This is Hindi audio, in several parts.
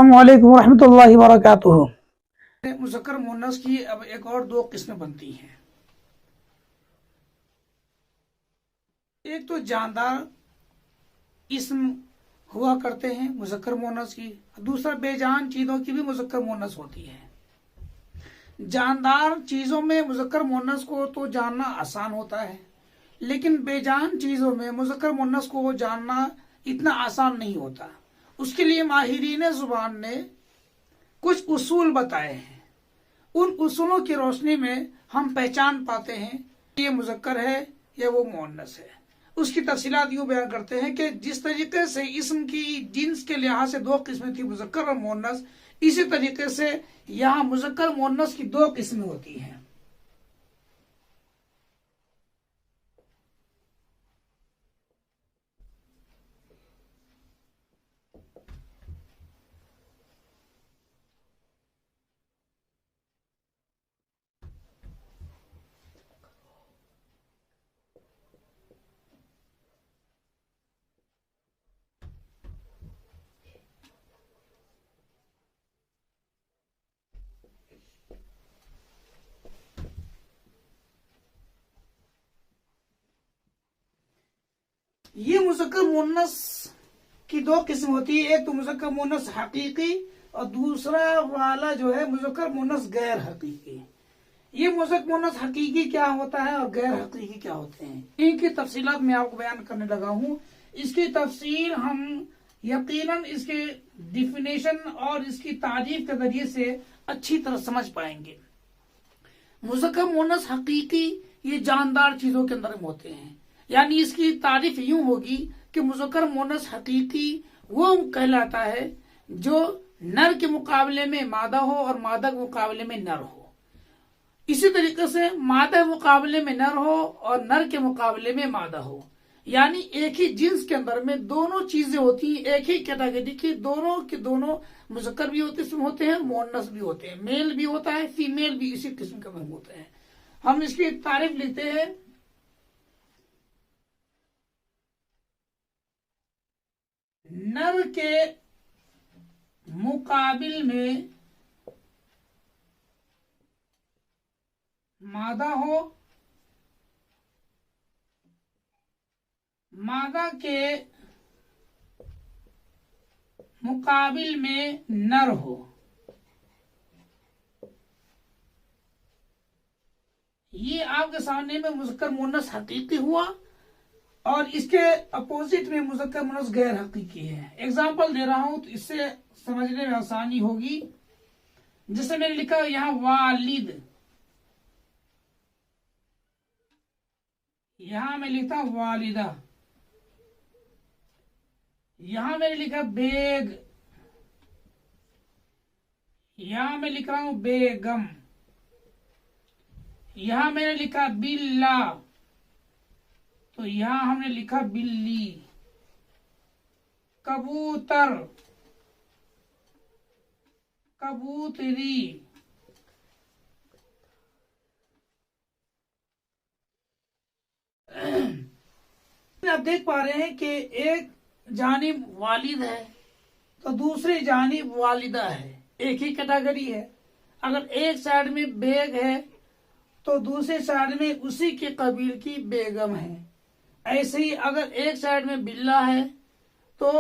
अस्सलामुअलैकुम वरहमतुल्लाहि वबरकातुहू। मुज़क्कर मुअन्नस की अब एक और दो किस्में बनती हैं। एक तो जानदार इस्म हुआ करते हैं मुज़क्कर मुअन्नस की, दूसरा बेजान चीज़ों की भी मुज़क्कर मुअन्नस होती है। जानदार चीज़ों में मुज़क्कर मुअन्नस को तो जानना आसान होता है, लेकिन बेजान चीज़ों में मुज़क्कर मुअन्नस को जानना इतना आसान नहीं होता। उसके लिए माहिरीन ज़ुबान ने कुछ उसूल बताए हैं। उन उसूलों की रोशनी में हम पहचान पाते हैं कि ये मुज़क्कर है या वो मुअन्नस है। उसकी तफसीलात यूँ बयान करते हैं कि जिस तरीके से इस्म की जिन्स के लिहाज से दो किस्में थी, मुज़क्कर और मुअन्नस, इसी तरीके से यहाँ मुज़क्कर मुअन्नस की दो किस्में होती हैं। ये मुज़क्कर मुअन्नस की दो किस्म होती है। एक तो मुज़क्कर मुअन्नस हकीकी और दूसरा वाला जो है मुज़क्कर मुअन्नस गैर हकीकी। ये मुज़क्कर मुअन्नस हकीकी क्या होता है और गैर हकीकी क्या होते हैं, इनकी तफसीलात मैं आपको बयान करने लगा हूँ। इसकी तफसील हम यकीनन इसके डिफिनेशन और इसकी तारीफ के जरिए से अच्छी तरह समझ पाएंगे। मुज़क्कर मुअन्नस हकीकी ये जानदार चीजों के अंदर होते हैं, यानी इसकी तारीफ यूं होगी कि मुज़क्कर मुअन्नस हकीकी वो कहलाता है जो नर के मुकाबले में मादा हो और मादा के मुकाबले में नर हो। इसी तरीके से मादा के मुकाबले में नर हो और नर के मुकाबले में मादा हो, यानी एक ही जिन्स के अंदर में दोनों चीजें होती हैं, एक ही कैटेगरी की दोनों के दोनों मुज़क्कर भी होते हैं, मुअन्नस भी होते हैं, मेल भी होता है, फीमेल भी इसी किस्म का होता है। हम इसकी तारीफ लिखते हैं। नर के मुकाबिल में मादा हो, मादा के मुकाबिल में नर हो। ये आपके सामने में मुज़क्कर मुअन्नस हकीकी हुआ और इसके अपोजिट में मुज़क्कर मुअन्नस गैर हकीकी है। एग्जाम्पल दे रहा हूं तो इससे समझने में आसानी होगी। जैसे मैंने लिखा यहाँ वालिद, यहां मैं लिखता हूं वालिदा, यहां मैंने लिखा बेग, यहां मैं लिख रहा हूं बेगम, यहां मैंने लिखा बिल्ला, तो यहां हमने लिखा बिल्ली। कबूतर, कबूतरी, आप देख पा रहे हैं कि एक जानिब वालिद है तो दूसरी जानिब वालिदा है, एक ही कैटेगरी है। अगर एक साइड में बेग है तो दूसरी साइड में उसी के कबील की बेगम है। ऐसे ही अगर एक साइड में बिल्ला है तो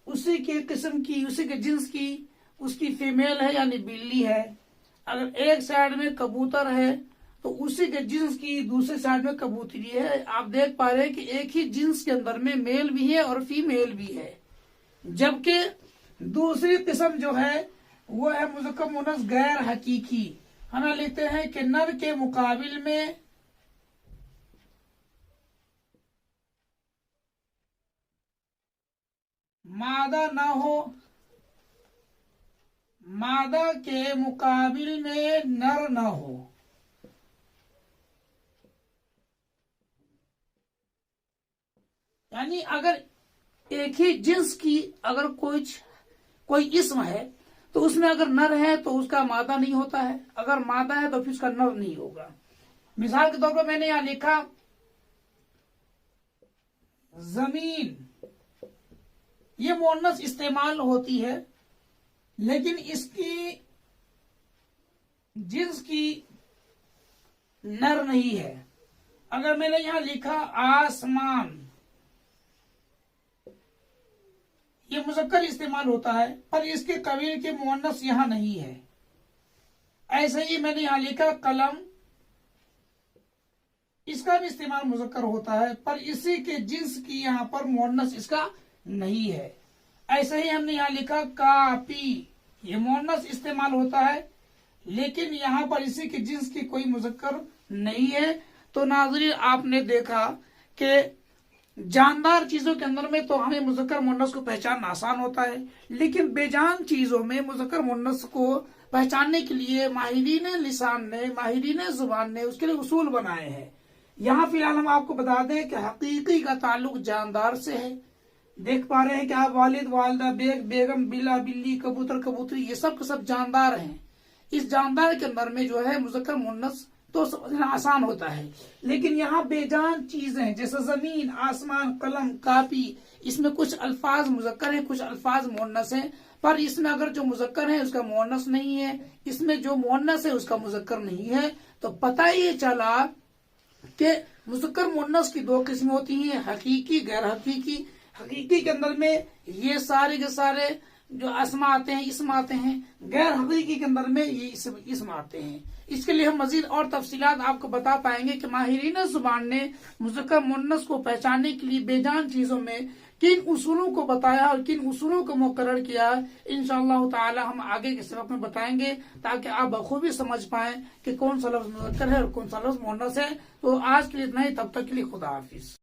उसी के किस्म की, उसी के जिन्स की उसकी फीमेल है यानी बिल्ली है। अगर एक साइड में कबूतर है तो उसी के जिन्स की दूसरे साइड में कबूतरी है। आप देख पा रहे हैं कि एक ही जिन्स के अंदर में मेल भी है और फीमेल भी है। जबकि दूसरी किस्म जो है वो है मुज़क्कर मुअन्नस गैर हकीकी। हम लिखते हैं कि नर के मुकाबिल में मादा ना हो, मादा के मुकाबिल में नर ना हो। यानी अगर एक ही जिन्स की अगर कोई इस्म है तो उसमें अगर नर है तो उसका मादा नहीं होता है, अगर मादा है तो फिर उसका नर नहीं होगा। मिसाल के तौर पर मैंने यहां लिखा जमीन, ये मुअन्नस इस्तेमाल होती है लेकिन इसकी जिन्स की नर नहीं है। अगर मैंने यहां लिखा आसमान, ये मुज़क्कर इस्तेमाल होता है, पर इसके कबील के मुअन्नस यहां नहीं है। ऐसे ही मैंने यहां लिखा कलम, इसका भी इस्तेमाल मुज़क्कर होता है, पर इसी के जिन्स की यहां पर मुअन्नस इसका नहीं है। ऐसे ही हमने यहां लिखा कापी, ये मुअन्नस इस्तेमाल होता है, लेकिन यहां पर इसी के जिन्स की कोई मुज़क्कर नहीं है। तो नाज़रीन, आपने देखा कि जानदार चीजों के अंदर में तो हमें मुज़क्कर मुअन्नस को पहचानना आसान होता है, लेकिन बेजान चीजों में मुज़क्कर मुअन्नस को पहचानने के लिए माहिरीन लिसान ने, माहिरीन जुबान ने उसके लिए उसूल बनाए हैं। यहाँ फिलहाल हम आपको बता दें कि हकीकी का ताल्लुक जानदार से है। देख पा रहे हैं कि आप वालिद, वालदा, बेगम, बिल्ला, बिल्ली, कबूतर, कबूतरी, ये सब के सब जानदार हैं। इस जानदार के अंदर में जो है मुज़क्कर मुअन्नस तो समझना आसान होता है, लेकिन यहाँ बेजान चीजें जैसे जमीन, आसमान, कलम, कापी, इसमें कुछ अल्फाज मुज़क्कर है, कुछ अल्फाज मुअन्नस है, पर इसमें अगर जो मुज़क्कर है उसका मुअन्नस नहीं है, इसमें जो मुअन्नस है उसका मुज़क्कर नहीं है, तो पता ये चला कि मुज़क्कर मुअन्नस की दो किस्में होती हैं, हकीकी, गैर हकीकी। हकीकी के अंदर में ये सारे के सारे जो अस्मा आते हैं, इसम आते हैं। गैर हकीकी के अंदर में ये इसम आते हैं। इसके लिए हम मजीद और तफसीलात आपको बता पाएंगे कि माहिरीन जुबान ने मुज़क्कर मुअन्नस को पहचानने के लिए बेजान चीजों में किन उसूलों को बताया और किन उसूलों को मुकर्रर किया। इंशाअल्लाह ताला हम आगे के सबक में बताएंगे, ताकि आप बखूबी समझ पाएं कि कौन सा लफ्ज मुज़क्कर है और कौन सा लफ्ज मुअन्नस है। तो आज के लिए इतना ही, तब तक के लिए खुदा हाफिज।